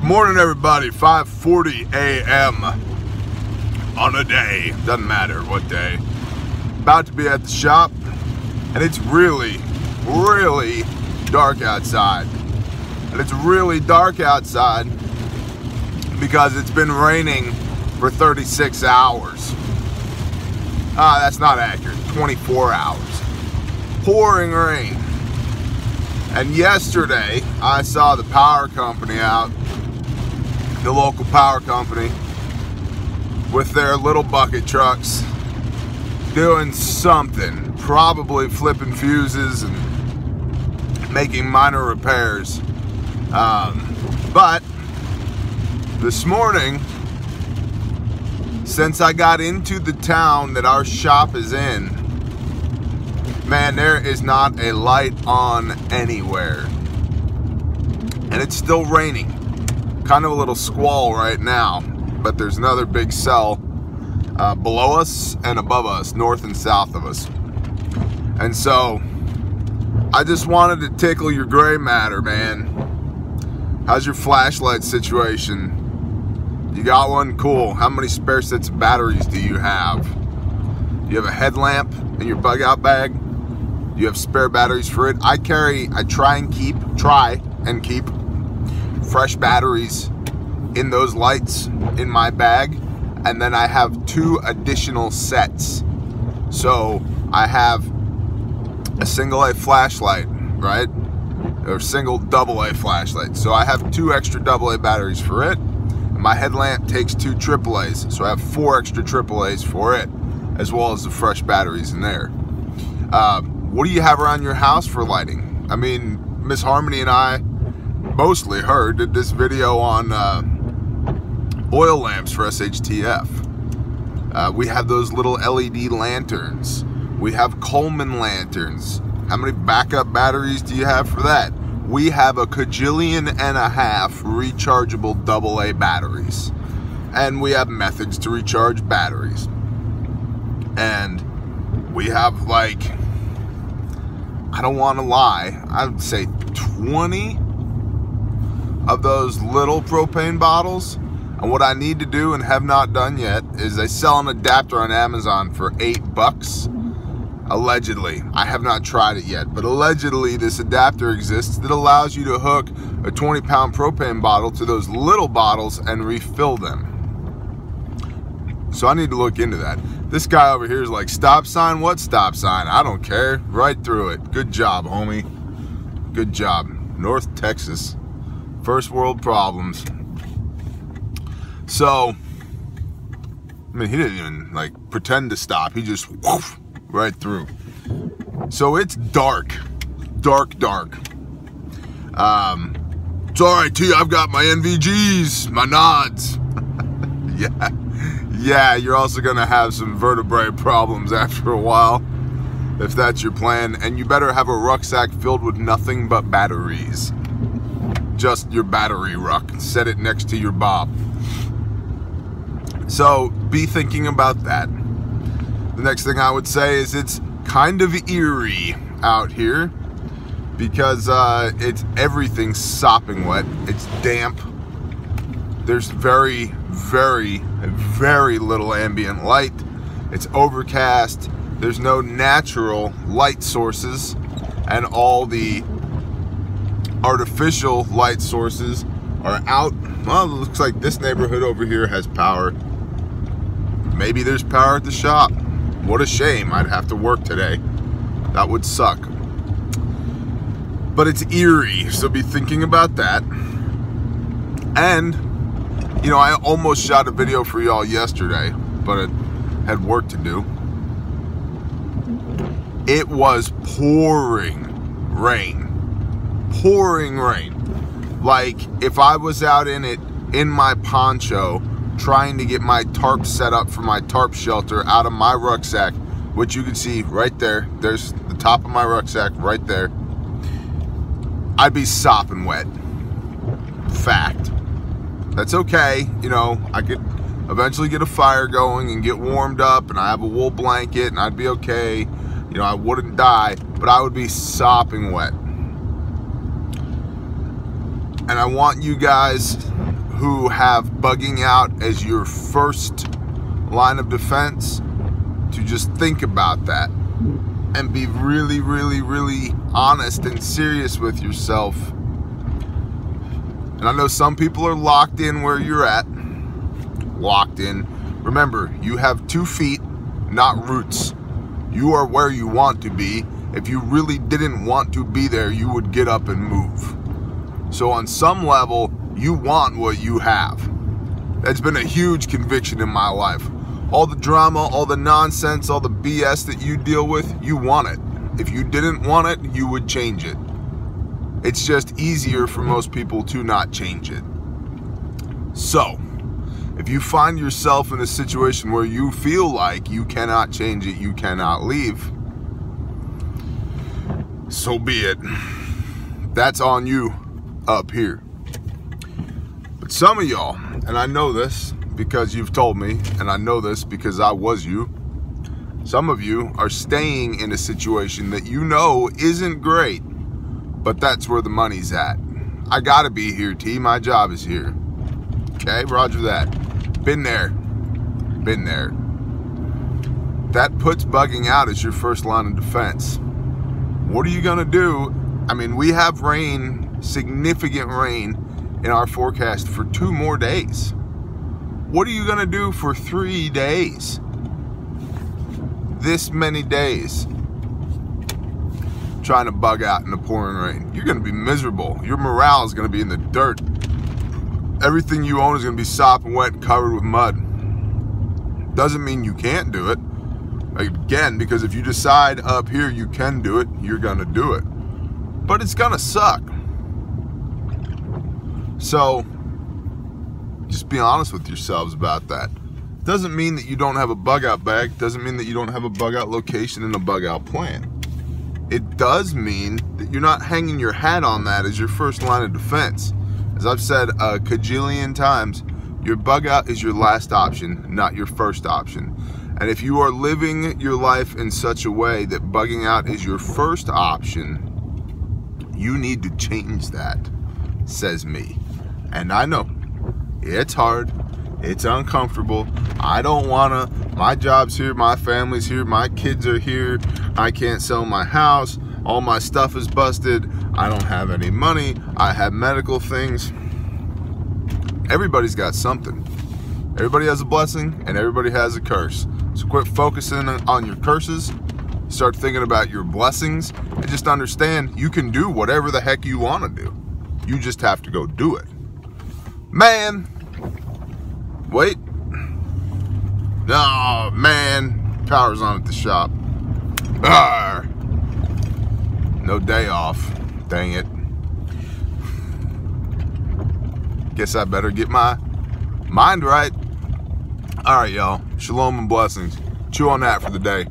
Morning, everybody. 5:40 a.m. on a day. Doesn't matter what day. About to be at the shop, and it's really dark outside. And it's really dark outside because it's been raining for 36 hours. That's not accurate. 24 hours. Pouring rain. And yesterday, I saw the power company out, the local power company, with their little bucket trucks doing something, probably flipping fuses and making minor repairs. But this morning, since I got into the town that our shop is in, man, there is not a light on anywhere. And it's still raining. Kind of a little squall right now, but there's another big cell below us and above us, north and south of us. And so I just wanted to tickle your gray matter, man. How's your flashlight situation? You got one? Cool. How many spare sets of batteries do you have? Do you have a headlamp in your bug out bag? Do you have spare batteries for it? I try and keep fresh batteries in those lights in my bag, and then I have 2 additional sets. So I have a single A flashlight, right? Or single double A flashlight. So I have 2 extra double A batteries for it. And my headlamp takes 2 triple A's. So I have 4 extra triple A's for it, as well as the fresh batteries in there. What do you have around your house for lighting? I mean, Miss Harmony and I, mostly her, did this video on oil lamps for SHTF. We have those little LED lanterns. We have Coleman lanterns. How many backup batteries do you have for that? We have a cajillion and a half rechargeable AA batteries. And we have methods to recharge batteries. And we have, like, I don't want to lie, I would say 20 of those little propane bottles. And what I need to do and have not done yet is they sell an adapter on Amazon for $8. Allegedly. I have not tried it yet, but allegedly this adapter exists that allows you to hook a 20-pound propane bottle to those little bottles and refill them. So I need to look into that. This guy over here is like, stop sign? What stop sign? I don't care. Right through it. Good job, homie. Good job. North Texas. First world problems. So, I mean, he didn't even, like, pretend to stop. He just, woof, right through. So it's dark. Dark. It's alright, T. I've got my NVGs, my nods. Yeah, you're also going to have some vertebrae problems after a while, if that's your plan. And you better have a rucksack filled with nothing but batteries. Just your battery ruck. Set it next to your bob. So be thinking about that. The next thing I would say is it's kind of eerie out here because everything's sopping wet. It's damp. There's very little ambient light. It's overcast. There's no natural light sources, and all the artificial light sources are out. Well, it looks like this neighborhood over here has power. Maybe there's power at the shop. What a shame. I'd have to work today. That would suck. But it's eerie, so be thinking about that. And, you know, I almost shot a video for y'all yesterday, but it had work to do. It was pouring rain. Pouring rain. Like, if I was out in it, in my poncho, trying to get my tarp set up for my tarp shelter out of my rucksack, which you can see right there. There's the top of my rucksack right there. I'd be sopping wet. Fact. That's okay. You know, I could eventually get a fire going and get warmed up, and I have a wool blanket, and I'd be okay. You know, I wouldn't die, but I would be sopping wet. And I want you guys who have bugging out as your first line of defense to just think about that and be really, really, really honest and serious with yourself. And I know some people are locked in where you're at. Locked in. Remember, you have 2 feet, not roots. You are where you want to be. If you really didn't want to be there, you would get up and move. So on some level, you want what you have. That's been a huge conviction in my life. All the drama, all the nonsense, all the BS that you deal with, you want it. If you didn't want it, you would change it. It's just easier for most people to not change it. So, if you find yourself in a situation where you feel like you cannot change it, you cannot leave, so be it. That's on you up here. But some of y'all, and I know this because you've told me, and I know this because I was you, some of you are staying in a situation that you know isn't great, but that's where the money's at. I gotta be here, T. My job is here. Okay, roger that. Been there. Been there. That puts bugging out as your first line of defense. What are you gonna do? I mean, we have rain, significant rain in our forecast for 2 more days. What are you gonna do for 3 days? This many days trying to bug out in the pouring rain. You're gonna be miserable. Your morale is gonna be in the dirt. Everything you own is gonna be sopping wet and covered with mud. Doesn't mean you can't do it. Again, because if you decide up here you can do it, you're gonna do it. But it's gonna suck. So, just be honest with yourselves about that. Doesn't mean that you don't have a bug out bag. Doesn't mean that you don't have a bug out location and a bug out plan. It does mean that you're not hanging your hat on that as your first line of defense. As I've said a cajillion times, your bug out is your last option, not your first option. And if you are living your life in such a way that bugging out is your first option, you need to change that, says me. And I know, it's hard, it's uncomfortable. I don't wanna, my job's here, my family's here, my kids are here, I can't sell my house, all my stuff is busted, I don't have any money, I have medical things. Everybody's got something. Everybody has a blessing and everybody has a curse. So quit focusing on your curses, start thinking about your blessings, and just understand you can do whatever the heck you want to do. You just have to go do it. Man, wait. No, man, power's on at the shop. Arr. No day off, dang it. Guess I better get my mind right. All right, y'all. Shalom and blessings. Chew on that for the day.